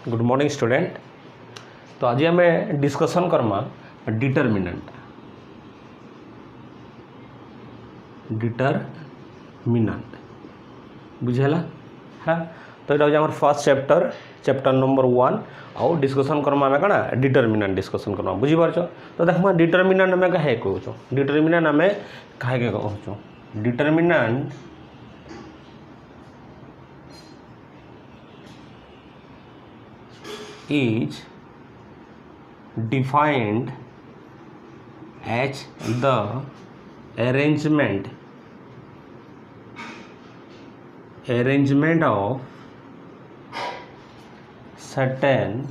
Good morning student. तो आज आम डिस्कसन करमा डिटरमिनेंट बुझेला। हाँ, तो ये हूँ फर्स्ट चैप्टर नंबर 1 आउ डिस्कसन करमा आम कण डिटरमिनेंट डिस्कसन करमा बुझीपार। तो देखा डिटरमिनेंट आम कहे कहूँ डिटरमिनेंट आम कहे कहूँ determinant is defined as the arrangement of certain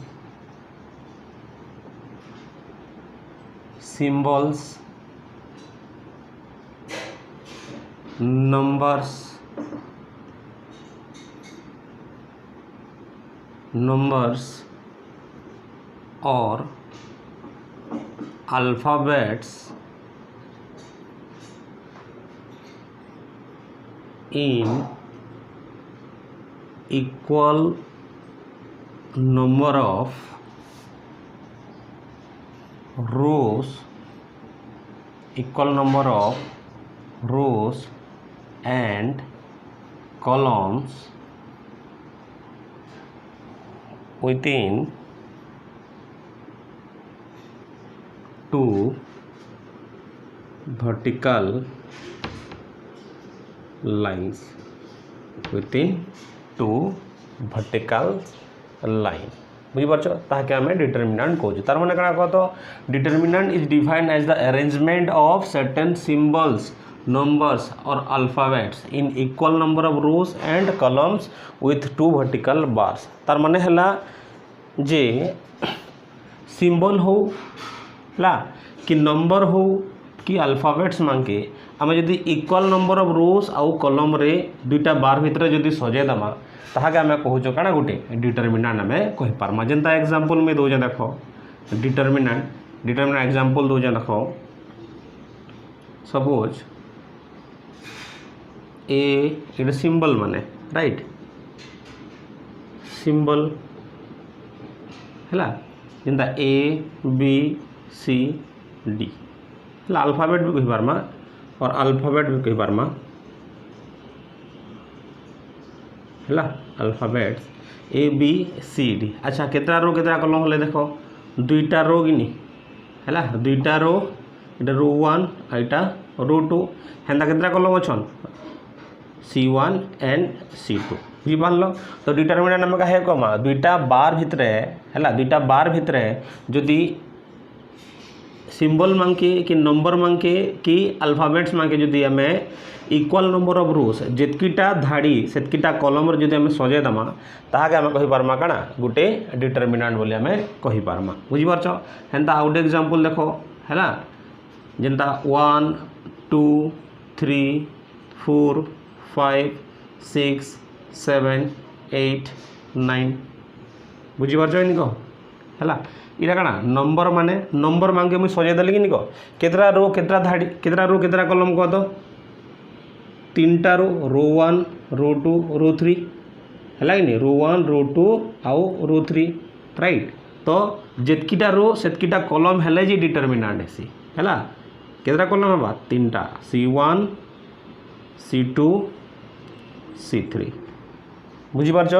symbols, numbers or alphabets in equal number of rows and columns within two vertical lines बुझीपार ताके आम डिटरमिनेंट कहूँ। तार माने कणा कह तो determinant is defined as the arrangement of certain symbols, numbers और alphabets in equal number of rows and columns with 2 vertical bars. तार माने हला जे सिंबल हो ला कि नंबर हो कि अल्फाबेट्स मांके आम जदि इक्वल नंबर ऑफ रोज आउ कॉलम रे दुईटा बार भितर जदि सजेदेमा ताके आम कहूँ काଣା गोटे डिटरमिनेंट आम कहि पारमा। जेनता एग्जांपल में दौजे देख डिटरमिनेंट एग्जांपल दौजे देख सपोज ए सिंबल माने राइट सिंबल है जेनता A B C D alphabet भी कहि पारमा और अल्फाबेट भी कहि पारमा है alphabets A B C D. अच्छा केतरा रो केतरा कॉलम होले देखो दुईटा रो गिनी है दुईटा रो इटा रो 1 आइटा रो 2 हेन्ता केतरा कॉलम अछन C1 एंड C2 बुझिपारल। तो डिटरमिनेंट आम कहे कमा दुईटा बार भितर है दुईटा बार भितर जदि सिंबल मांके कि नंबर मांके कि अल्फाबेट्स मांके जदि आम इक्वल नंबर ऑफ रोज जेतकीटा धाड़ी सेतकीटा कॉलम रे जदि आम सजेदेमा ताके आम कहि पारमा काଣା गोटे डिटरमिनेंट बोली आम कहि पारमा बुझिपारछ। हेन्ता आउट एग्जांपल देखो हैला जेनता 1 2 3 4 5 6 7 8 9 बुझिपारछ नि को हैला इरा काଣା नंबर माने नंबर मांगे मुझे सजाई देली कि निको केतरा रो केतरा धाड़ी केतरा कॉलम कह दो 3टा रो 1 रो 2 रो 3 है कि रो 1 रो 2 आउ रो 3 राइट। तो जेतकीटा रो सेतकीटा कॉलम हेले जी डिटरमिनेंट हेसी है केतरा कॉलम हबा 3टा C1 C2 C3 बुझिपारछ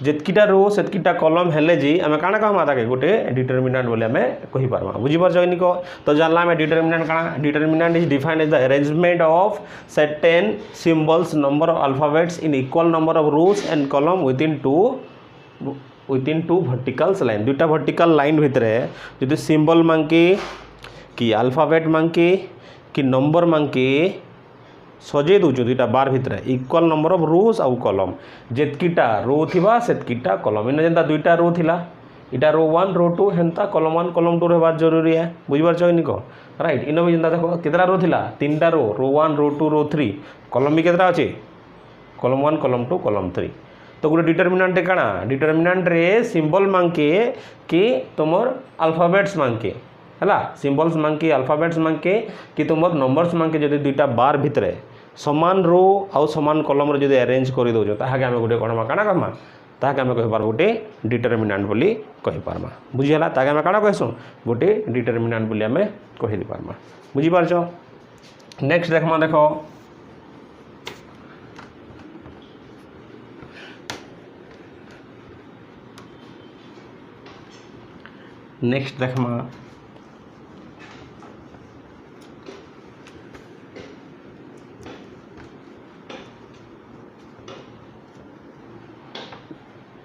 जेतकीटा रो सेतकीटा कॉलम हेले जी आम काଣା कहमा ताके गोटे डिटरमिनेंट बोली आम कहि पारमा बुझिपारछ निको। तो जानला आम डिटरमिनेंट काଣା determinant is defined as the arrangement of certain symbols number of alphabets in equal number of rows and column within two verticals line दुईटा वर्टिकल लाइन भितर जदि सिंबल मांके कि अल्फाबेट मांके कि नंबर मांके सजे दूचु दुईटा बार भितर इक्वल नंबर ऑफ रोज आउ column जेतकीटा रो थिबा सेतकीटा कॉलम इन जेनता दुईटा रो थिला इटा रो 1 रो 2 हेन्ता कॉलम 1 कॉलम 2 रहबार जरूरी है बुझिपारछ निको राइट। इन भी जेनता देखो केतरा रो थिला 3टा रो 1 रो 2 रो 3 कॉलम भी केतरा अछि कॉलम 1 कॉलम 2 कॉलम 3। तो गोटे डिटरमिनेंट काଣା डिटरमिनेंट रे सिंबल मांके कि तुमर अल्फाबेट्स मांके है सिंबल्स मांके अल्फाबेट्स मांके कि तुमर नंबर्स मांके जदि दुईटा बार भितर समान रो आउ समान कॉलम रे जदि अरेंज कर दउछ ताहाके आमे गोटे कोन काଣା कहमा ताके आम कहींपार गोटे डिटरमिनांट बोली कहींपारमा बुझीगला ताके आम काଣା कहसूँ गोटे डिटरमिनांट बोली आम कहींपारमा बुझीपारछ। नेक्स्ट देखमा देख नेक्स्ट देखमा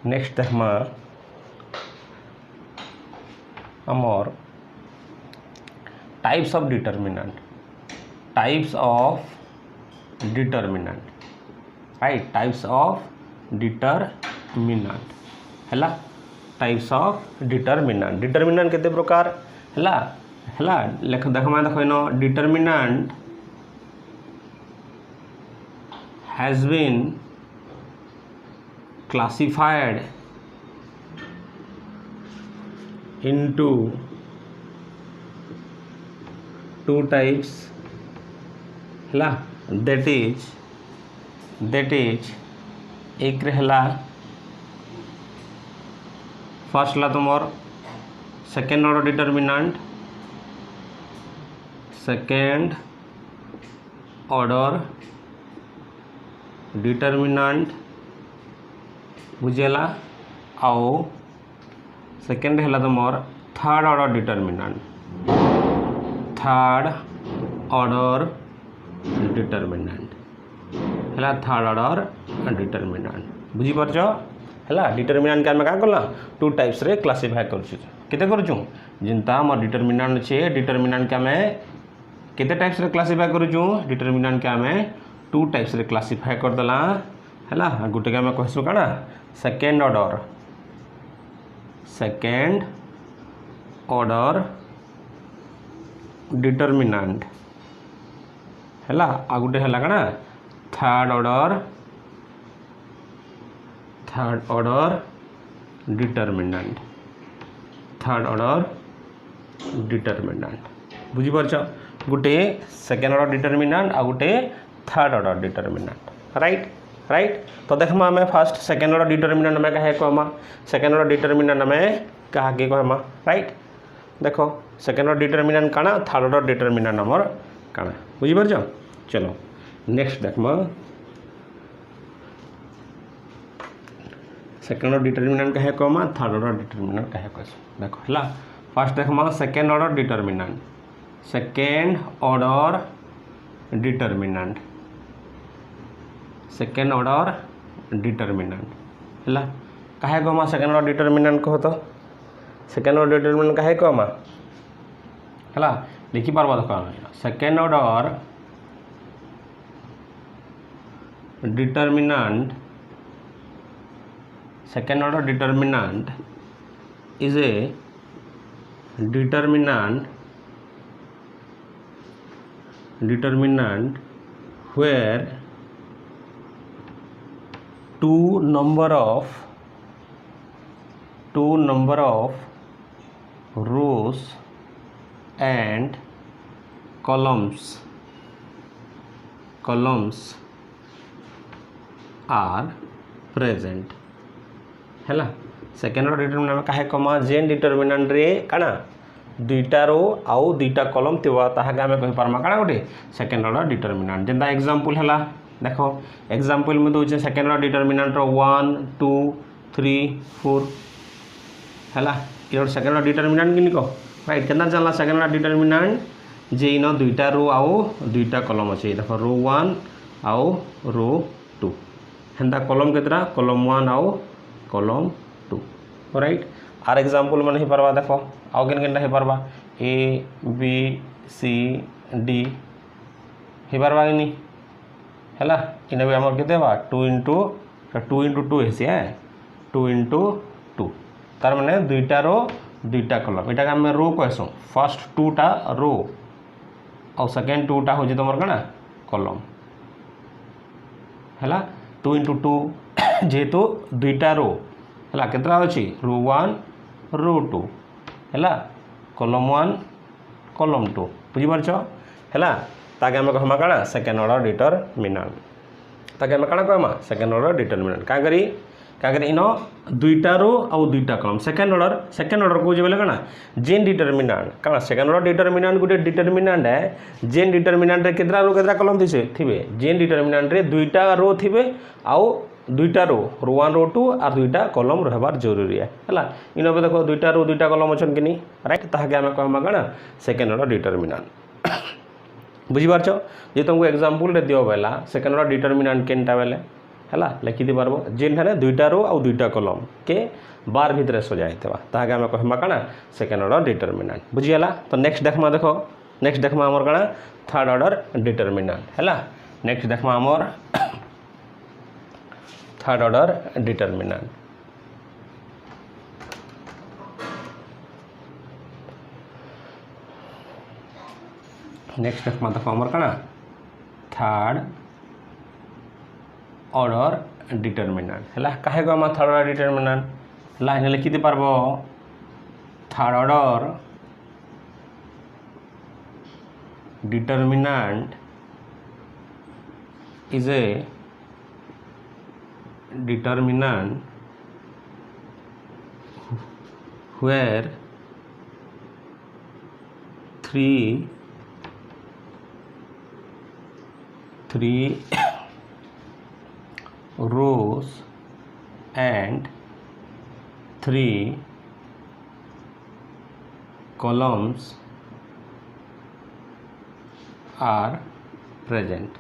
नेक्स्ट देखमा आमर types of determinant right types of determinant हैला टाइप्स ऑफ डिटरमिनेंट केते प्रकार हैला लेख देखमा देखो no determinant has been classified into two types हैला that is एक रहला फर्स्ट ला तुमर सेकेंड ऑर्डर डिटरमिनेंट बुझेला आउ सेकेंड है तुमर थर्ड ऑर्डर डिटरमिनेंट है थर्ड ऑर्डर डिटरमिनेंट बुझीपारछ है डिटरमिनेंट के आम क्या कला टू टाइप्स रे क्लासिफाई करते करूँ जिनता आम डिटरमिनेंट अच्छे डिटरमिनेंट के आम केते टाइप्स रे क्लासिफाई करूँ डिटरमिनेंट के आम टू टाइप्स रे क्लासिफाई करदेला है गोटे के आम कहसु काना सेकेंड ऑर्डर डिटरमिनेंट है आ गोटे है काना थर्ड ऑर्डर डिटरमिनेंट बुझीपारछ गोटे सेकेंड ऑर्डर डिटरमिनेंट आ गोटे थर्ड ऑर्डर डिटरमिनेंट राइट तो देखमा हमें फर्स्ट सेकेंड ऑर्डर डिटरमिनेंट में कहे कहमा सेकेंड ऑर्डर डिटरमिनेंट में कहा के कहमा राइट देखो सेकेंड ऑर्डर डिटरमिनेंट काना थर्ड ऑर्डर डिटरमिनेंट हमर काना बुझीपारछ। चलो नेक्स्ट देखमा सेकेंड ऑर्डर डिटरमिनेंट कहे कहमा थर्ड ऑर्डर डिटरमिनेंट कहे कहस देखो हला फर्स्ट देखमा second order determinant second order determinant है कहे कहमा सेकेंड ऑर्डर डिटरमिनेंट कह तो सेकेंड ऑर्डर डिटरमिनेंट कहे कहमा है लिखि पार्बा देख second order determinant is a determinant where two number of rows and columns are present है सेकेंड ऑर्डर डिटरमिनेंट कहे कमा जेन डिटरमिनेंट रे काना दुईटा रो आउ दुईटा कलम थिबा ताहाके आमे कहि पारमा काना गोटे सेकेंड ऑर्डर डिटरमिनेंट जेंता एग्जांपल हैला देखो एग्जांपल में दोचे सेकेंड ऑर्डर डिटरमिनेंट रो 1 2 3 4 हैला ये सेकेंड ऑर्डर डिटरमिनेंट किनी को राइट केना जानला सेकेंड ऑर्डर डिटरमिनेंट जे इन दुईटा रो आउ दुईटा कलम अछि देखो रो 1 आउ रो 2 हेंदा कलम केतरा कलम 1 आउ कलम 2 राइट आर एग्जांपल मन ही परवा देखो आउ केन केनटा ही परवा ए बी सी डी ही परवा कि हैला इन भी हमर केते बा 2 into 2 हेसी है 2 into 2 तार माने दुईटा रो दुईटा कलम एटा हम रो कहसु फर्स्ट 2 टा रो और सेकंड 2 टा हो जे तमर कना कलम हैला 2 into 2 जेहेतु दुईटा रो हैला केतरा अछि रो 1 रो 2 हैला कलम 1 कलम 2 बुझि परछ हैला ताके हम कहमा काना सेकेंड ऑर्डर डिटरमिनेंट ताके हम काना कहमा सेकेंड ऑर्डर डिटरमिनेंट का करी क्या करे इन दुईटा रो आउ दुईटा कलम सेकेंड ऑर्डर कौन बोले कना जेन डिटरमिनांट कना सेकेंड ऑर्डर डिटरमिनांट गोटे डिटरमिनांट है जेन डिटरमिनांट रे केतरा रो केतरा कलम थिबे जेन डिटरमिनांट रे दुईटा रो थिबे आउ दुईटा रो 1 रो 2 और दुईटा कलम रहबार जरूरी है इन देखो दुईटा रो दुईटा कलम अच्छा कि नहीं राइट ताके आम कहमा कना सेकेंड ऑर्डर डिटरमिनांट बुझीपारछ जे तुमको एग्जांपल रे दियो बेला सेकेंड ऑर्डर डिटरमिनांट केनटा बेले है लिखिदी पार्ब जेन दुईटा रो आउ दुईटा कलम के बार भितर सजा होता ताके आम कहमा कना सेकेंड ऑर्डर डिटरमिनांट बुझीगला तो नेक्स्ट देखमा देखो नेक्स्ट देखमा आमर कना थर्ड ऑर्डर डिटरमिनांट है नेक्स्ट देखमा आमर थर्ड ऑर्डर डिटरमिनांट नेक्स्ट देखमा देखो आमर कना थर्ड ऑर्डर डिटरमिनांट है काहे को आम थर्ड ऑर्डर डिटरमिनांट है लिखिदी पार्ब third order determinant is a determinant where three rows and 3 columns are present.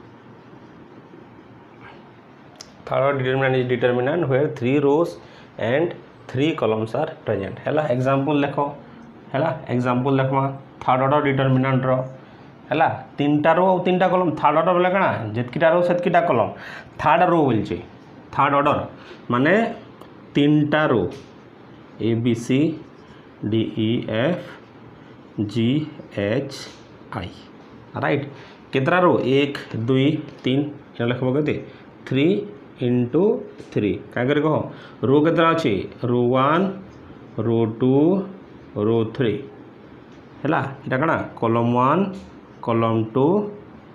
Third determinant is determinant where 3 rows and 3 columns are present. है एग्जांपल देखो है एग्जांपल देखमा थर्ड ऑर्डर डिटरमिनांट रो है तीनटा रो और तीनटा कलम थर्ड ऑर्डर बोले कना जितकीटा रो सेतकीटा कलम थर्ड रो बोलछे थर्ड ऑर्डर माने तीनटा row A B C D E F G H I right केतरा रो 1 2 3 लिखबो केते 3 इंटू 3 क्या कर कह रो केतरा अच्छे रो 1 रो 2 रो 3 है यहाँ कणा कलम 1 कलम 2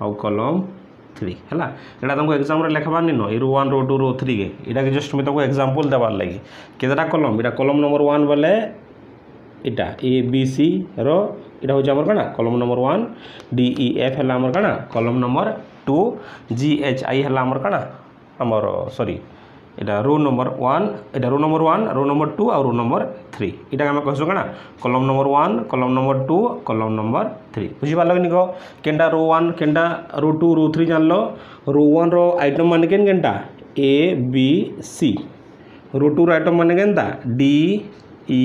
आउ कलम 3 है यहाँ तुमको एग्जाम लिखबार नी न रो 1 रो 2 रो 3 के यहाँ जस्ट मुझे तुमको एग्जांपल देवार लगी केतटा कलम यहाँ कलम नंबर 1 बोले इटा ए बी सी रो इटा हूँ आमर कणा कलम नंबर 1 डी ई एफ है आमर कणा कलम नंबर 2 जी एच आई है आमर कणा आमर सॉरी इटा रो नंबर 1 इटा रो नंबर 1 रो नंबर 2 और रो नंबर 3 इटा आम कहसु कणा कलम नंबर 1 कलम नंबर 2 कलम नंबर 3 बुझी पारल कि कह केनटा रो 1 केनटा रो 2 रो 3 जानलो रो 1 रो आइटम माने केनटा ए बी सी रो 2 रो आइटम माने केनटा डी ई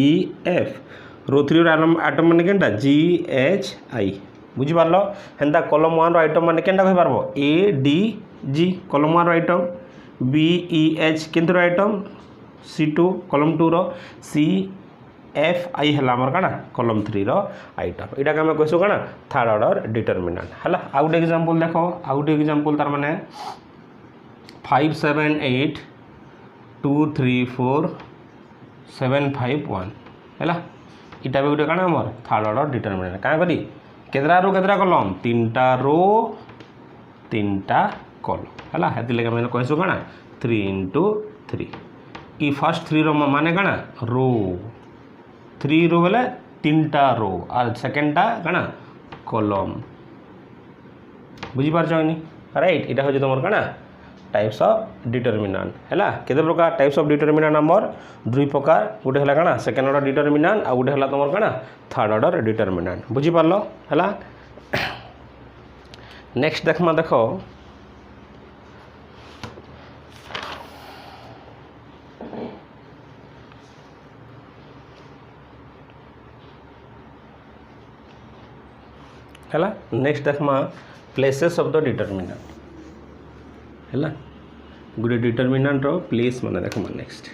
एफ रो 3 रो आइटम माने केनटा जी एच आई बुझी पारल हेंता कलम 1 रो आइटम माने केनटा कहि पारबो ए डी जी कलम 1 रो आइटम बी ई एच केंद्र आइटम C2 कलम 2 रो सी एफ आई है आमर कणा कलम 3 रो आइटम इटा आम कहसु कणा थर्ड ऑर्डर डिटरमिनांट है आ गोटे एग्जांपल देखो आ गोटे एग्जांपल तार माने 5 7 8 2 3 4 7 5 1 है इटा भी गोटे कणा आमर थर्ड ऑर्डर डिटरमिनांट क्या करी केतरा रो केतरा कलम तीनटा रो तीनटा कलम है हेती लगे मैंने कहसु कणा 3 इंटू 3 ई फर्स्ट 3 रो माने कणा रो 3 रो बोले तीनटा रो और सेकेंडटा कणा कलम बुझी पारछ कि राइट इटा हो तुम कणा टाइप्स ऑफ डिटरमिनांट है केते प्रकार टाइप्स ऑफ डिटरमिनांट नंबर 2 प्रकार गोटे है कणा सेकेंड ऑर्डर डिटरमिनांट आ गोटे है तुम कणा थर्ड ऑर्डर डिटरमिनांट बुझी पारलो है नेक्स्ट देखमा देखो है नेक्स्ट देखमा प्लेसेस ऑफ द डिटरमिनांट है गोटे डिटरमिनांट रो प्लेस माने देखमा नेक्स्ट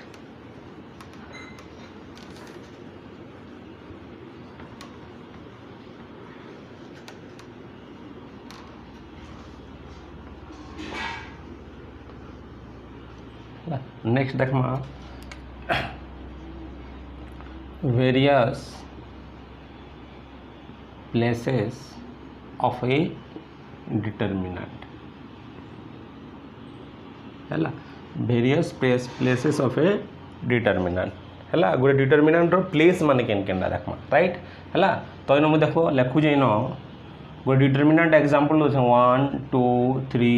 नेक्स्ट देखमा various places of a determinant है various places of a determinant है गोटे डिटरमिनेंट प्लेस मान केन केनटा देखमा राइट है तो इन मुझे देखो लिखुचे इन गोटे डिटरमिनेंट एग्जांपल दे 1 2 3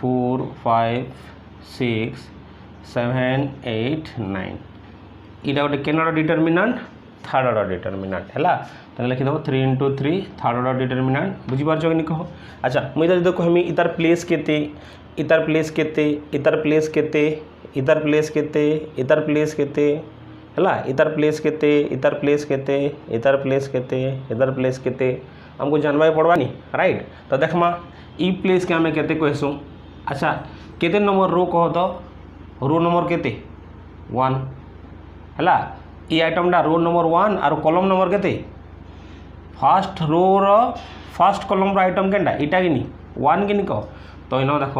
4 5 6 7 8 9 इटा गोटे केन order determinant third order determinant है तो लिखिदेव 3 into 3 थर्ड ऑर्डर डिटरमिनेंट बुझीपार कि कह अच्छा मुझे देखो हमें इतार प्लेस केते इतार प्लेस केते इतार प्लेस केते इतार प्लेस केते इतार प्लेस केते है इतार प्लेस केते इतार प्लेस केते इतार प्लेस केते इतार प्लेस केते हमको जानवा पड़वा नी राइट तो देखमा ई प्लेस के आम केते कहसूँ अच्छा केते नंबर रो कह तो रो नंबर केते 1 है ई आइटमटा रो नंबर 1 और कॉलम नंबर केते first row first column item केनटा इटा कि 1 कि कह तो इन देख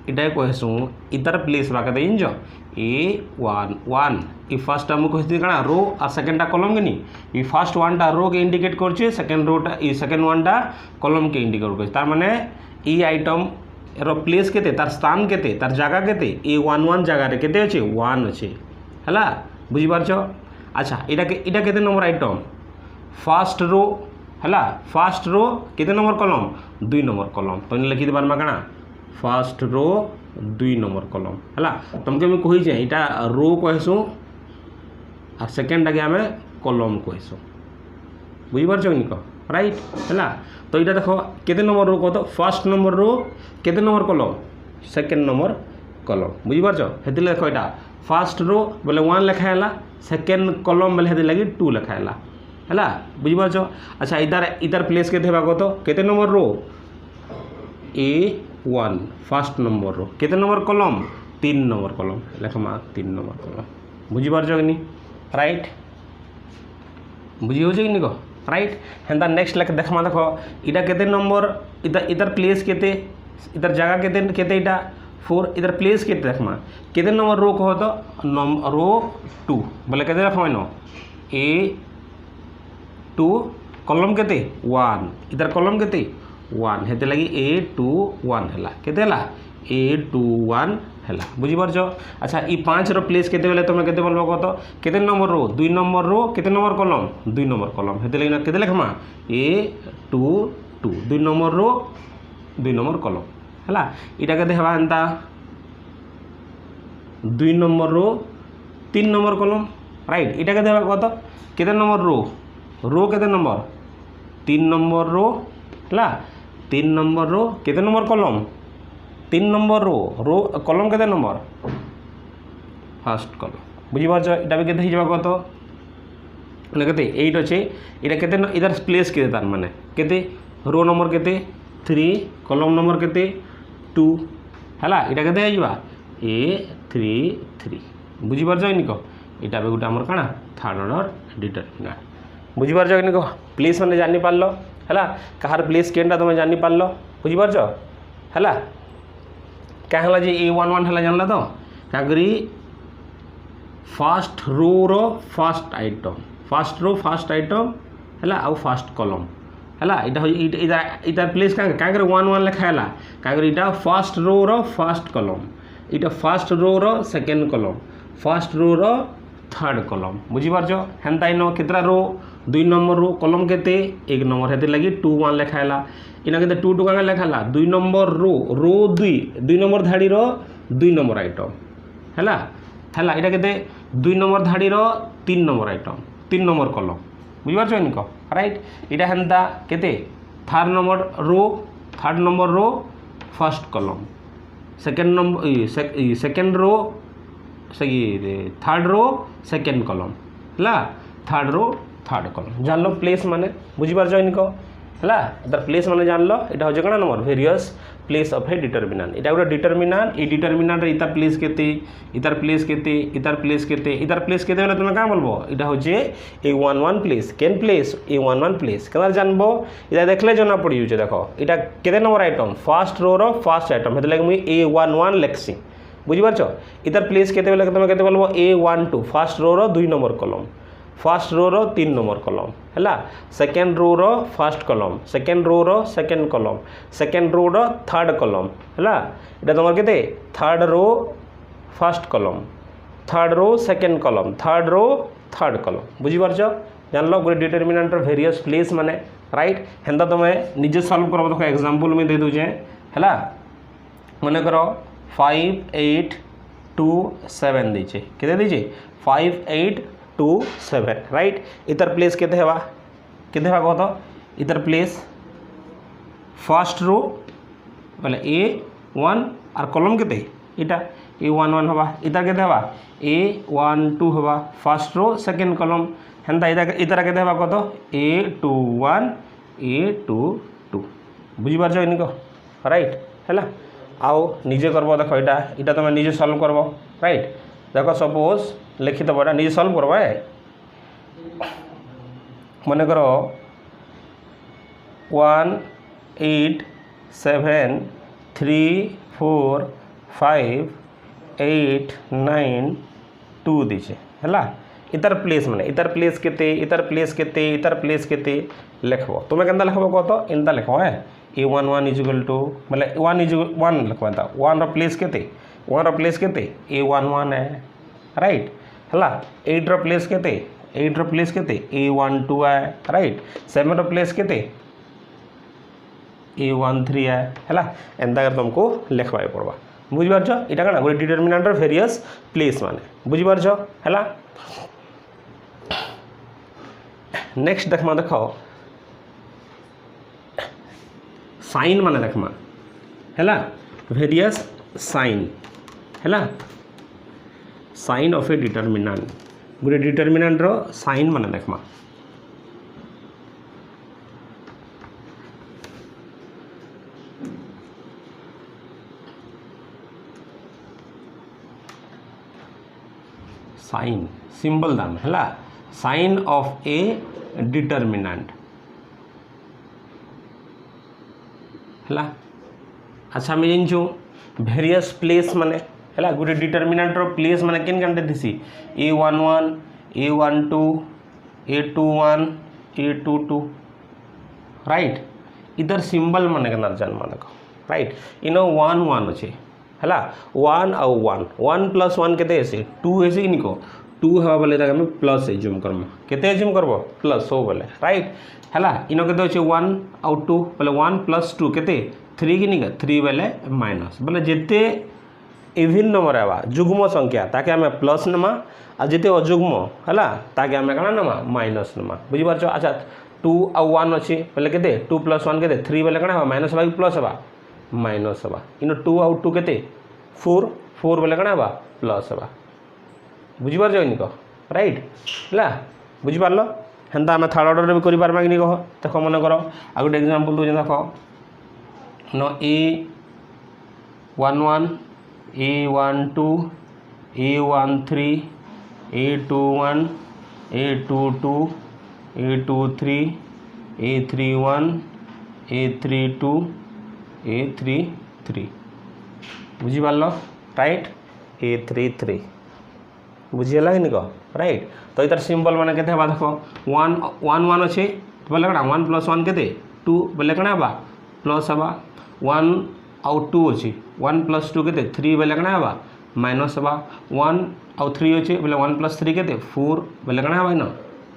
इटा कहसूँ इतार प्लेस बा के इंज A1 ई फर्स्ट आम कही कण रो और सेकेंडटा कॉलम कि ई फर्स्ट वन रो के इंडिकेट कर सेकेंड रोटा ई सेकेंड वन कॉलम के इंडिकेट कर तार माने ई आइटम रो प्लेस केते तार स्थान केते तार जगह केते A11 जगह रे केते अछि 1 अछि हला बुझी पारछो अच्छा इटा केते नंबर आइटम फर्स्ट रो हला फर्स्ट रो केते नंबर कॉलम 2 नंबर कॉलम तो लिखि देबार मा काना फर्स्ट रो 2 नंबर कॉलम हला तुमके मैं कहि जे इटा रो कहसु आ सेकेंड आगे आमे कॉलम कहसु बुझी पारछो नि को राइट हला तो इटा देखो केते नंबर रो को तो फर्स्ट नंबर रो केते number column second number column बुझी पारछो हेतिले देखो इटा फर्स्ट रो बोले 1 लिखा है सेकेंड कॉलम बोले हेति लगी 2 लिखा है बुझी पारछो अच्छा इधर प्लेस केते हेबा को तो केते नंबर रो A1 फर्स्ट नंबर रो केते नंबर कॉलम 3 नंबर कॉलम लेखमा 3 नंबर कॉलम बुझी पारछो कि राइट बुझी हो कि को राइट हेंता नेक्स्ट लेख देखमा देखो इटा केते नंबर इधर प्लेस केते इधर जगह केते केते इटा 4 इधर प्लेस केते देखमा केते नंबर रो कहो तो रो 2 बोले केते रखमा नो A2 कॉलम केते 1 इधर कॉलम केते 1 हेते लगी A21 हला केते हला A21 हला बुझी पारछो अच्छा ई 5 रो प्लेस केते बेले तुम केते बोलबो को तो केते नंबर रो 2 नंबर रो केते नंबर कॉलम 2 नंबर कॉलम हेते लगी केते लिखमा A22 2 number row 2 number column हला इटा केते हेबा हंता 2 नंबर रो 3 नंबर कॉलम राइट इटा केते हेबा को तो केते नंबर रो केते नंबर 3 नंबर रो हला 3 नंबर रो केते number column 3 number row column केते नंबर फर्स्ट कॉलम बुझी पारछ इटा भी केते हिजबा को तो केते 8 अछि इटा केते इधर प्लेस केते तार माने केते रो नंबर केते 3 कॉलम नंबर केते 2 हला इटा केते हिजबा A33 बुझी पारछ इनिको इटा भी गुटा हमर काना थर्ड ऑर्डर डिटरमिनेंट बुझी पारछ इनिको प्लेस माने जानि पारलो हला कहार प्लेस केनटा तुम जानि पारलो बुझी पारछ हला क्या हला जे A11 हला जानला तो Kagri first row row first item हला आउ फर्स्ट कॉलम हला इधर प्लेस कागरे 1 1 लिखा हला कागरे इटा first row row first column इटा first row row second column first row row third column बुझी पारछो हेंता इन केतरा रो 2 नंबर रो कॉलम केते 1 नंबर हेते लगी 2 1 लिखा हला इना केते 2 2 का लिखा हला 2 नंबर रो 2 नंबर धाड़ी रो 2 नंबर आइटम हला इटा केते 2 नंबर धाड़ी row 3 number item 3 number column बुझी पारछो इनको राइट इटा हेंता केते third number row first column second number second row third row second column हला थर्ड रो थर्ड कॉलम जान लो प्लेस माने बुझी पारछो इनको हला इधर प्लेस माने जान लो इटा हो कणा number various place of a determinant इटा गोटे डिटरमिनेंट ई डिटरमिनेंट रे इधर प्लेस केते इधर प्लेस केते इधर प्लेस केते इधर प्लेस केते बोले तुम का बोलबो इटा हो जे A11 प्लेस केन प्लेस A11 प्लेस केना जानबो इधर देखले जना पड़ी जे देखो इटा केते number item first row row first item हेते लागे मुई A11 लेखसी बुझी पारछो इधर प्लेस केते बोले तुम केते बोलबो A12 first row row 2 number column first row row 3 number column है second row row first column second row row second column second row row third column है इटा तुम के third row first column, third row second column, third row third column. बुझी पारछ जान लो गोटे डिटरमिनेंट रो वेरियस प्लेस माने राइट हेंदा तुम निजे सॉल्व कर देखो एग्जांपल में दे दूचे हैला मन कर 5 8 2 7 दीचे केते दीचे 5 8 2 7 राइट इतर प्लेस केते हेबा कह तो इतर प्लेस फर्स्ट रो बोले A1 और कॉलम केते इटा A11 हवा इतर केते हवा A12 हवा फर्स्ट रो सेकेंड कॉलम हेंता इतर केते हवा कह तो A21 A22 बुझी पारछ इनको राइट हैला आउ निजे करबो देखो इटा तुम निजे सॉल्व करबो राइट देखो सपोज लिखित बड़ा निजे सॉल्व करबो मन करो 1 8 7 3 4 5 8 9 2 दीचे हैला इतर प्लेस माने इतर प्लेस केते इतर प्लेस केते इतर प्लेस केते लिखबो तुम केनता लिखबो कह तो इनता लिखो है A11 इज इक्वल टू मतलब 1 इज 1 लिखबो ता 1 रो प्लेस केते 1 रो प्लेस केते A11 है राइट हैला 8 रो प्लेस केते 8 रो प्लेस केते A12 है राइट 7 रो प्लेस केते A13 है हैला एंता कर तुमको लिखबाय पड़बा बुझि पारछ इटा कना गोटे डिटरमिनेंट रो वेरियस प्लेस माने बुझि पारछ हैला नेक्स्ट देखमा देखो साइन माने देखमा हैला वेरियस साइन हैला साइन ऑफ ए डिटरमिनेंट गोटे डिटरमिनेंट रो साइन माने देखमा साइन सिंबल दाम हैला साइन ऑफ ए डिटरमिनेंट हैला अच्छा मैं जानछु वेरियस प्लेस माने हैला गोटे डिटरमिनेंट रो प्लेस माने केन कांटे दिसी A11 A12 A21 A22 right इधर सिंबल माने केना जानमा देखो राइट इनो 1 1 अछि हैला 1 और 1 1 प्लस 1 केते एसे 2 एसे कि निको 2 हवा बोले ताके हम प्लस एज्यूम करम केते एज्यूम करबो प्लस हो बोले राइट हैला इनो केते अछि 1 और 2 बोले 1 प्लस 2 केते 3 कि निका 3 बोले माइनस बोले जेते इवन नंबर आवा जुग्म संख्या ताके हम प्लस नमा आ जेते अजुग्म हैला ताके हम कना नमा माइनस नमा बुझि पारछो अच्छा 2 और 1 अछि बोले केते 2 प्लस 1 केते 3 बोले कना माइनस हवा प्लस हवा माइनस हवा इनो 2 और 2 केते 4 4 बोले कना हवा प्लस हवा बुझी पार जाइनि कह राइट हैला बुझी पारलो हेंता हम थर्ड ऑर्डर भी करि पारबा कि नि कह देखो मन करो आ गुड एग्जांपल दो देखो no A11 A12 A13 A21 A22 A23 A31 A32 A33 बुझी पारलो राइट A33 बुझीगला कि कह राइट तो इधर सिंबल माने केते हबा देखो 1 1 1 अच्छे बोले कना 1 प्लस 1 केते 2 बोले कना हबा प्लस हबा 1 और 2 अच्छे 1 प्लस 2 केते 3 बोले कना हबा माइनस हबा 1 और 3 अच्छे बोले 1 प्लस 3 केते 4 बोले कना हबा न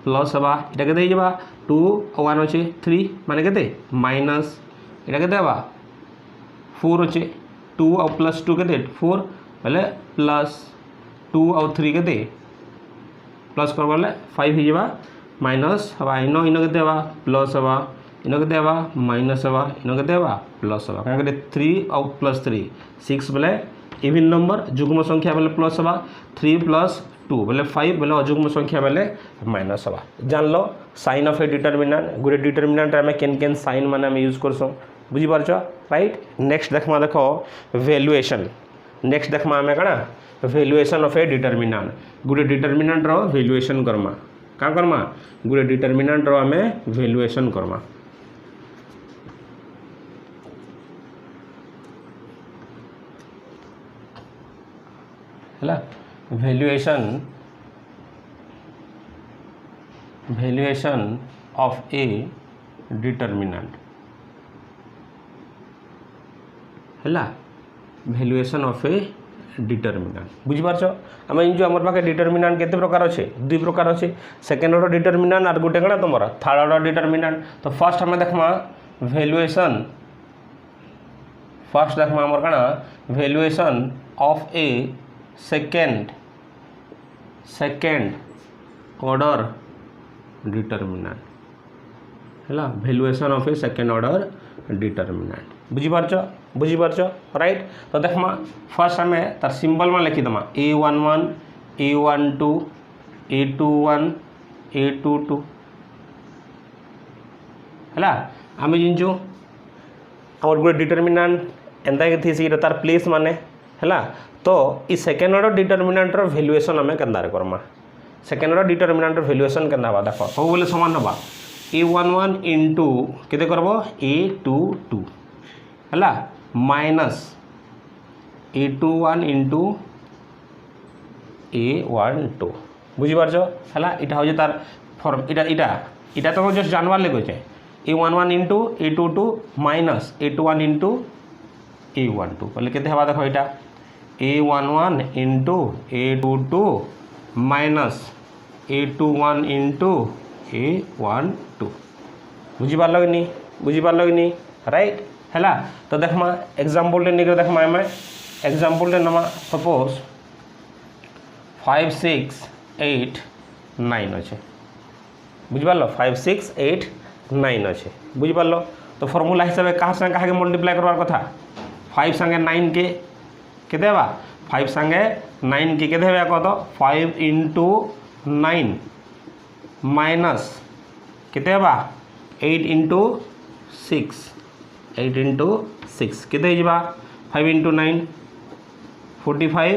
प्लस हबा इटा केते हो जाबा 2 और 1 अच्छे 3 माने केते माइनस इटा केते हबा 4 अच्छे 2 और प्लस 2 केते 4 बोले प्लस 2 और 3 केते प्लस कर बोले 5 हो जाबा माइनस हवा इनो इनो केते हवा प्लस हवा इनो केते हवा माइनस हवा इनो केते हवा प्लस हवा का केते 3 और प्लस 3 6 बोले इवन नंबर जुग्म संख्या बोले प्लस हवा 3 प्लस 2 बोले 5 बोले अजुग्म संख्या बोले माइनस हवा जान लो साइन ऑफ ए डिटरमिनेंट गोटे डिटरमिनेंट में केन केन साइन माने हम यूज करसो बुझी पारछ राइट नेक्स्ट देखमा देखो वैल्यूएशन नेक्स्ट देखमा हमें कना वैल्यूएशन ऑफ ए डिटरमिनेंट गोटे डिटरमिनेंट रो वैल्यूएशन करमा का करमा गोटे डिटरमिनेंट रो हमें वैल्यूएशन करमा हैला वैल्यूएशन ऑफ ए डिटरमिनेंट हैला वैल्यूएशन ऑफ ए डिटरमिनांट बुझिपारछ आम जो आम पाखे डिटरमिनांट केते प्रकार अच्छे दुई प्रकार अच्छे सेकेंड ऑर्डर डिटरमिनांट और गोटे कण तुम थर्ड ऑर्डर डिटरमिनांट तो फर्स्ट आम देखमा वैल्यूएशन फर्स्ट देखमा आमर कण valuation of a second order determinant है valuation of a second order determinant बुझिपारछ राइट तो देखमा फर्स्ट आम तार सिंबल में लिखिदमा A11 A12 A21 A22 है आम जिनचु आम गोटे डिटरमिनांट एंता थी तार प्लेस माने है तो ये सेकेंड ऑर्डर डिटरमिनांटर वैल्यूएशन आम केन्दार करमा सेकेंड ऑर्डर डिटरमिनांटर वैल्यूएशन केन्दा हवा देख सब बोले सामान हवा A11 इंटू केते करबो A22 है माइनस A21 इंटू A12 बुझिपारछ है इटा हूँ तार फॉर्म इटा तो जस्ट जानवार लगे A11 into A22 minus A21 into A12 बोले केते हवा देख इटा A11 into A22 minus A21 into A12 बुझिपारल कि नहीं राइट है तो देखमा एग्जाम्पल नहीं देखमा आम एग्जाम्पल नमा सपोज 5 6 8 9 अच्छे बुझिपारल 5 6 8 9 अच्छे बुझिपारल तो फॉर्मूला हिसाब से क्या के मल्टीप्लाई करवार कथा 5 संगे 9 के केते हवा 5 संगे 9 के केते हवा कह तो 5 इंटू 9 माइनस केते हवा 8 इंटू 6 8 इंटू 6 केते हिजबा 5 इंटू 9 45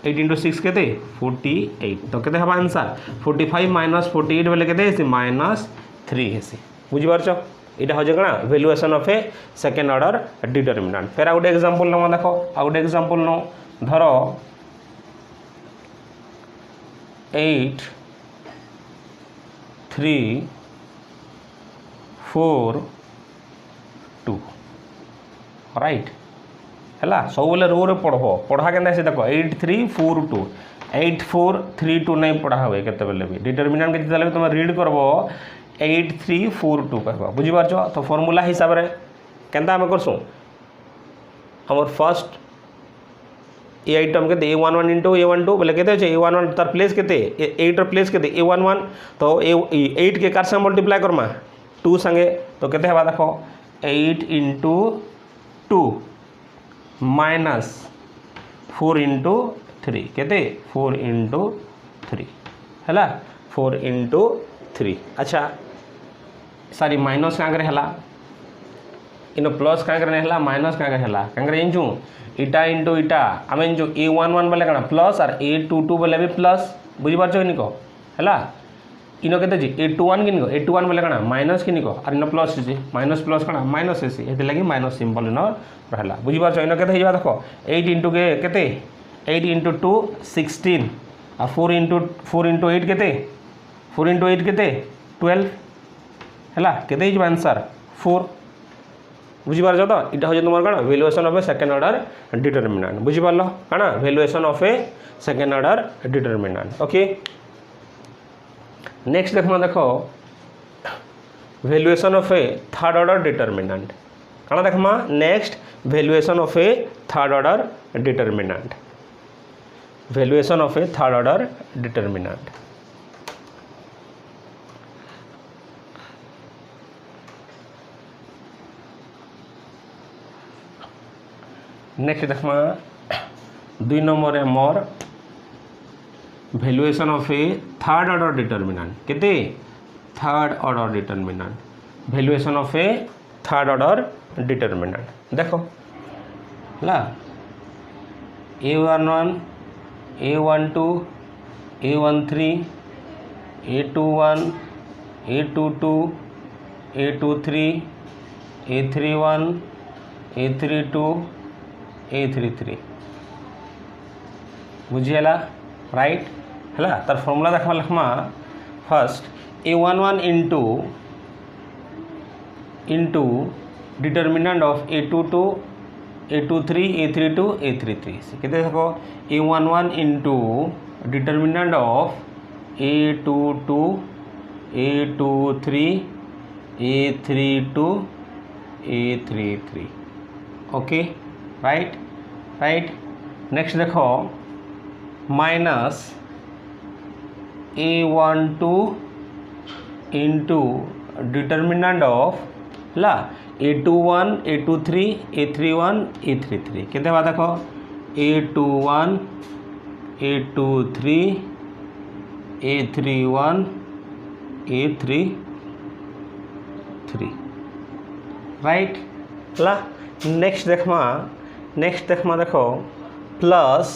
8 इंटू 6 केते 48 तो केते हवा आंसर 45 माइनस 48 बोले केते हेसी -3 हेसी बुझिपारछ इटा हो कणा valuation of a second order determinant फिर आ गोटे एग्जांपल नमा देखो आ गोटे एग्जांपल नो धरो 8 3 4 2 राइट है सब बोले रो रे पढ़ा के देख 8 3 4 2 8 4 3 2 नहीं पढ़ा हुए केते बेले भी डिटरमिनांट के जितले तुम रीड करबो 8 3 4 2 कहबा बुझिपारछ तो फॉर्मूला हिसाब रे केनता हम करसु हमर फर्स्ट ए आइटम के A11 इंटू A12 बोले केते छै A11 तार प्लेस केते 8 र प्लेस केते A11 तो 8 के कार से मल्टीप्लाई करमा 2 संगे तो केते हवा देखो 8 इंटू 2 माइनस 4 इंटू 3 केते 4 इंटू 3 है 4 इंटू 3 अच्छा सॉरी माइनस क्या है इन प्लस क्या है माइनस क्या है क्या इंचु इटा इंटू इटा आम इंचु A11 बोले कण प्लस और A22 बोले भी प्लस बुझिपारछ कि निको है इन के A21 कि निको A21 बोले कण माइनस कि निको और इन प्लस है माइनस प्लस कण माइनस हेसी ये लगी माइनस सिंबल इन रहा बुझिपारछ इन के देख 8 इंटू के केते 8 इंटू 2 16 और 4 इंटू 8 केते 4 इंटू 8 केते 12 है केते आंसर 4 बुझिपारछ तो इटा हो तुम कण valuation of a second order determinant बुझिपारल कण valuation of a second order determinant okay next देखो valuation of a third order determinant कण देखमा next valuation of a third order determinant valuation of a third order determinant next देखमा 2 number मोर valuation of a third order determinant केते third order determinant valuation of a third order determinant देखो ला A11 A12 A13 A21 A22 A23 A31 A32 A33 बुझीगला right है तार formula देखा लिखमा first A11 into determinant of A22 A23 A32 A33 केते देखो A11 into determinant of A22 A23 A32 A33 okay right next देखो minus A12 into determinant of ला A21 A23 A31 A33 केते बा देखो A21 A23 A31 A33 right ला next देखमा देखो plus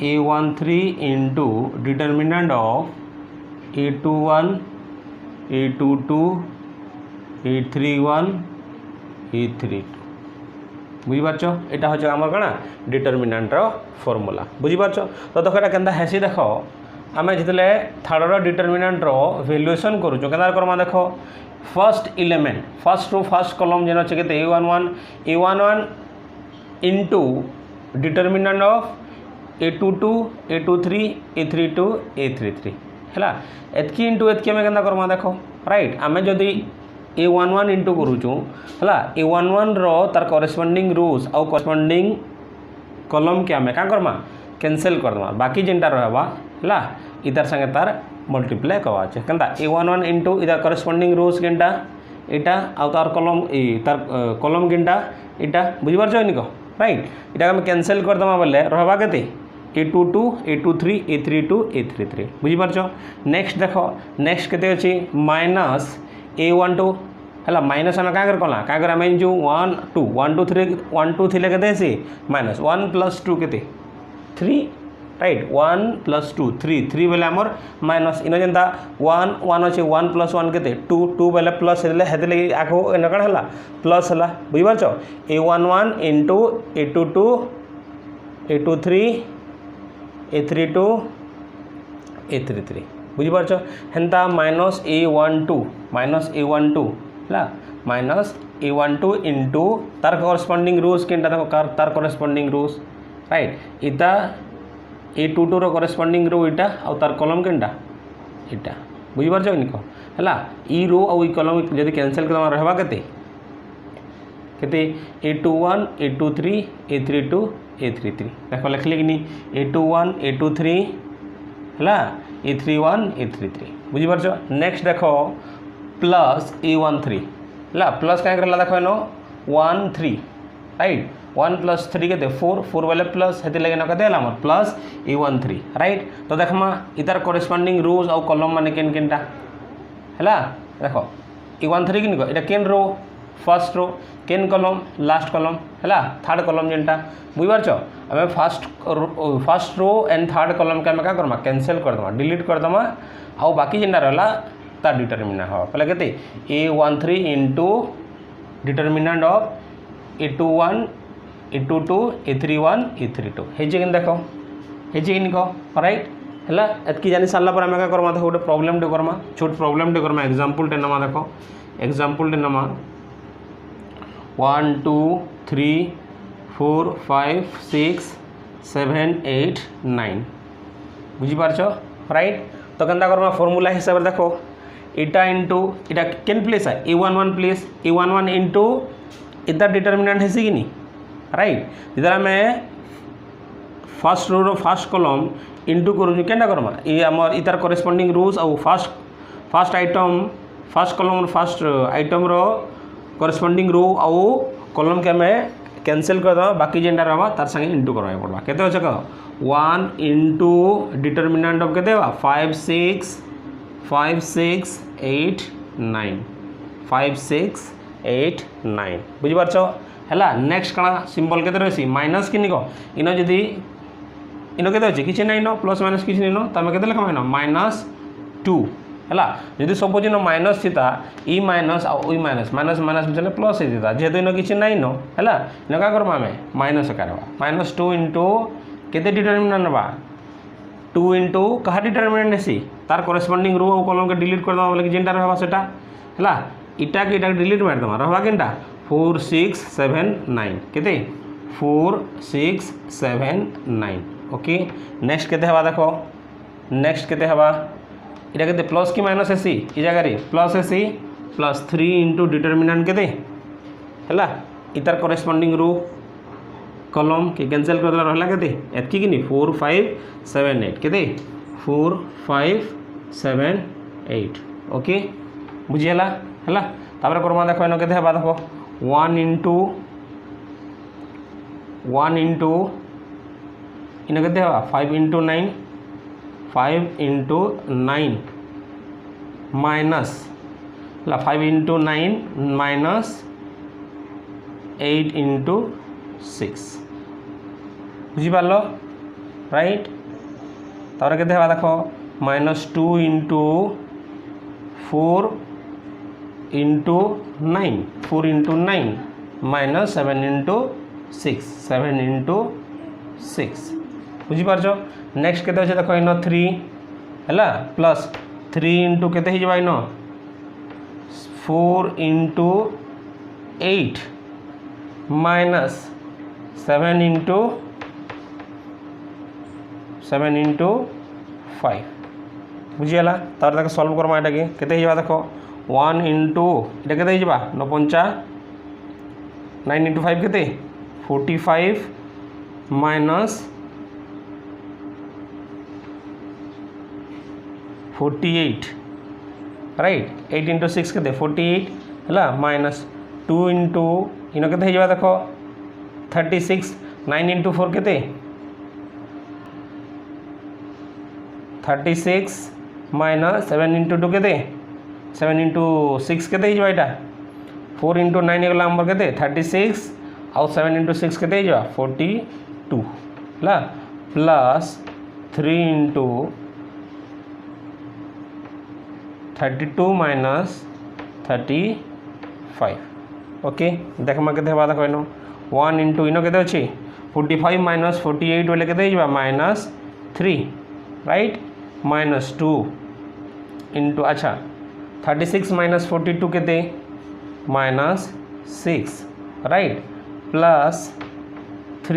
A13 into determinant of A21 A22 A31 A32 बुझीपार यहाँ हूँ आम कण डिटर्मिनेंटर फॉर्मूला बुझीपार तो देखो ये केन्ता हेसी देख आम जिते थर्डर डिटर्मिनेंटर वैल्यूएशन करूँ केन्ता करमा देख first element first row first column जेन अच्छे के A11 into determinant of A22 A23 A32 A33 है एतकी इंटू एतकी आम केन्ता करमा देख राइट आम जदि A11 इंटू करूँ है A11 रो तार करेस्पॉन्डिंग रोज आउ करेस्पॉन्डिंग कॉलम के आम क्या करमा कैंसल करदमा बाकी जेनटा रहबा है इतार संगे तार मल्टीप्लाई करवा अच्छे केनता A11 इंटू इधर करेस्पॉन्डिंग रोज केनटा इटा आउ तार कॉलम तार कॉलम केनटा इटा बुझिपार छ निको राइट इटा हम कैंसल करदमा बोले रहबा केते A22 A23 A32 A33 बुझिपार छ नेक्स्ट देखो नेक्स्ट केते अछि माइनस A12 है माइनस आम क्या कला क्या आम जो 1 2 1 2 3 1 2 थे के माइनस 1 प्लस 2 के 3 राइट 1 प्लस 2 3 3 बेले आमर माइनस इन जेनता 1 1 अच्छे 1 प्लस 1 के 2 2 बेले प्लस हेतले आगो इन कण है प्लस है बुझिपार A11 into A22 A23 A32 A33 बुझिपार हेन्ता minus A12 है माइनस A12 इंटू तार करेस्पॉन्डिंग रोज केनटा देखो तार करेस्पॉन्डिंग रोज राइट इटा A22 रो करेस्पॉन्डिंग रो इटा आउ तार कॉलम केनटा इटा बुझिपार छ निको है ई रो आउ ई कॉलम जदि कैंसिल करवा रहबा केते A21 A23 A32 A33 देखो लिखले कि A21 A23 है A31 A33 बुझिपार छ नेक्स्ट देखो प्लस A13 है प्लस क्या करला देखो नो 1 3 राइट 1 प्लस 3 के 4 4 वाले प्लस हेते लगे न कते हमार प्लस A13 राइट तो देखमा इतार करेस्पॉन्डिंग रोज आउ कॉलम माने केन केनटा है देखो A13 किन को इटा केन रो फर्स्ट रो केन कॉलम लास्ट कॉलम है थर्ड कॉलम जेनटा बुझिपार छ आम first row and third column के आम क्या करमा कैंसिल करदमा डिलीट करदमा आउ बाकी जेनटा रहला तार डिटर्मिनेंट हम पहले केते A13 into determinant of A21 A22 A31 A32 हेजे कि देखो हेजे कि निको राइट है एतकी जानी सारा पर आम क्या करमा देखो गोटे प्रॉब्लम टे करमा छोट प्रॉब्लम टे करमा एग्जांपल टे नमा देखो एग्जांपल टे नमा 1 2 3 4 5 6 7 8 9 बुझिपार छ राइट तो केनता करमा फॉर्मूला हिसाब से देखो इटा इंटू इटा केन प्लेस है A11 प्लेस A11 इंटू इधर डिटर्मिनेंट है कि नहीं राइट इधर आम first row first column into करूँ केनटा करमा ये आम इतार करेस्पॉन्डिंग रोज आउ first item first column first item row corresponding row आउ कॉलम के आम कैंसिल करदे बाकी जेनटा रहा तार संगे इंटू करवा पड़वा केते अच्छे कह 1 इंटू डिटर्मिनेंट ऑफ केते 5 6 8 9 5 6 8 9 बुझिपार छ है नेक्स्ट कणा सिंबल केते रही माइनस कि निको इन जदि इन केते अच्छे किसी नाइन प्लस माइनस किसी नहीं तो आम के लिखा -2 है जदि सपोज इन माइनस थीता ई माइनस आउ ई माइनस माइनस माइनस मिले प्लस होता जेहेतु इन किसी नाइन है इन क्या करमा आम माइनस करवा -2 इंटू केते डिटर्मिनेंट नवा 2 इंटू कहा डिटर्मिनेंट है तार करेस्पोंडिंग रो और कॉलम के डिलीट कर दमा बोले जेनटा रहबा सेटा हला इटा के डिलीट मार दमा रहबा केनटा 4 6 7 9 केते 4 6 7 9 ओके नेक्स्ट केते हवा देखो नेक्स्ट केते हवा इटा केते प्लस की माइनस एसी ई जगह रे plus AC plus 3 into determinant केते हला इतार करेस्पोंडिंग रो कॉलम के कैंसिल कर देला रहला केते एतकी कि 4 5 7 8 केते 4 5 7 8 ओके बुझियला हला तापर करमा देखो एनो केते हबा देखो 1 इंटू इन केते हबा 5 इंटू 9 5 इंटू 9 माइनस हला 5 इंटू 9 माइनस 8 इंटू 6 बुझिपार राइट तापर केते हबा देखो -2 into 4 into 9 4 into 9 minus 7 into 6 7 into 6 बुझिपार नेक्स्ट केते अच्छे देखो इन 3 है प्लस 3 इंटू केते ही जबा इन 4 इंटू 8 माइनस 7 इंटू 5 बुझीगला तार तक सॉल्व करमा एटा के केते हिबा देखो 1 इंटू एटा केते हिबा 9 9 इंटू 5 केते 45 माइनस 48 राइट 8 इंटू 6 केते 48 है माइनस 2 इंटू इन केते हिबा देखो 36 9 इंटू 4 केते 36 माइनस 7 इंटू 2 केते 7 इंटू 6 केते हिबा एटा 4 इंटू 9 गला नंबर केते 36 आउ 7 इंटू 6 केते हिबा 42 है प्लस 3 इंटू 32 माइनस 35 ओके देखमा केते हबा देखो इनो 1 इंटू इनो केते अछि 45 माइनस 48 बोले केते Hiba minus 3 right minus 2 into अच्छा 36 माइनस 42 केते माइनस 6 राइट प्लस 3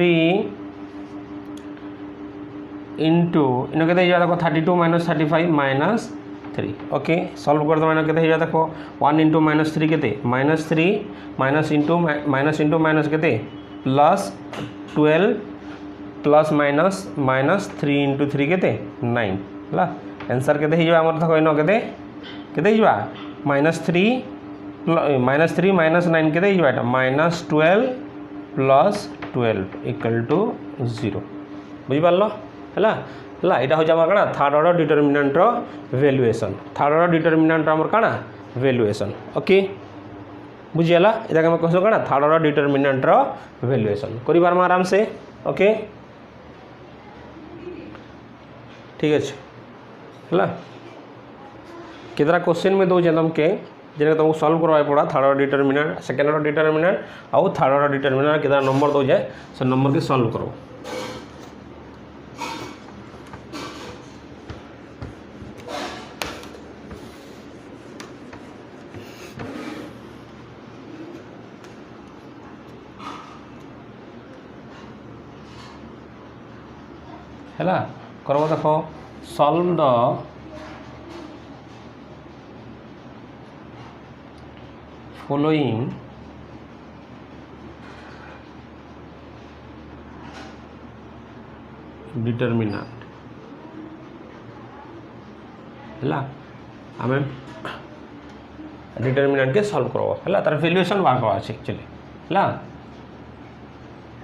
इंटू इन केते हिबा देखो 32 माइनस 35 माइनस 3 ओके सॉल्व कर दो केते हिबा देखो 1 इंटू माइनस 3 केते माइनस 3 माइनस इंटू माइनस केते plus 12 plus minus minus 3 into 3 केते 9 है आंसर केते हिबा हमर देखो इनो केते केते हिबा -3 माइनस 9 केते हिबा एटा -12 प्लस 12 इक्वल टू 0 बुझी पारलो हला हला एटा हो जामा काना थर्ड ऑर्डर डिटरमिनेंट रो वैल्यूएशन थर्ड ऑर्डर डिटरमिनेंट रो हमर काना वैल्यूएशन ओके बुझियला एटा हम कहसो काना थर्ड ऑर्डर डिटरमिनेंट रो वैल्यूएशन करि बारमा आराम से ओके ठीक है हला केतरा क्वेश्चन में दो जन्म के जेने तुमको सॉल्व करवाए पड़ा third order determinant second order determinant और थर्ड ऑर्डर डिटरमिनेंट केतरा नंबर दो जाए से नंबर के सॉल्व करो है करब देखो सॉल्व द following determinant है आम डिटरमिनेंट के सॉल्व करब है तार वैल्यूएशन बाहर करवा एक्चुअली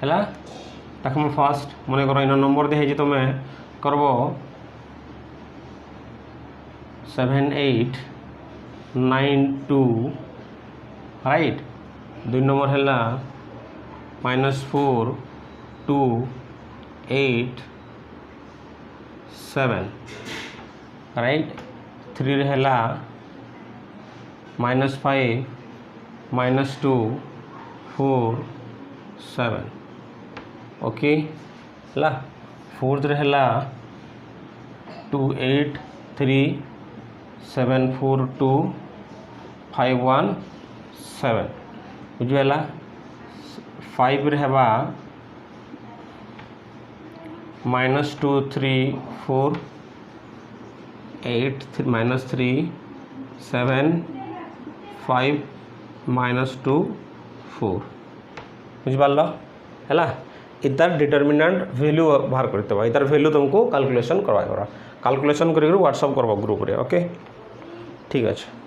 है ताक मैं फास्ट मन कर इन नंबर दिखाई तुम करब 7 8 9 2 राइट 2 नंबर है -4 2 8 7 राइट 3 है -5 -2 4 7 ओके है 4 है 2 8 3742517 बुझीगला 5 रे हवा -234 -375 -24 बुझिपार है इतार डिटर्मिनेंट वैल्यू बाहर करते इतार वैल्यू तुमको कैलकुलेशन करवा कैलकुलेशन कर व्हाट्सअप करवा ग्रुप रे ओके ठीक अच्छे।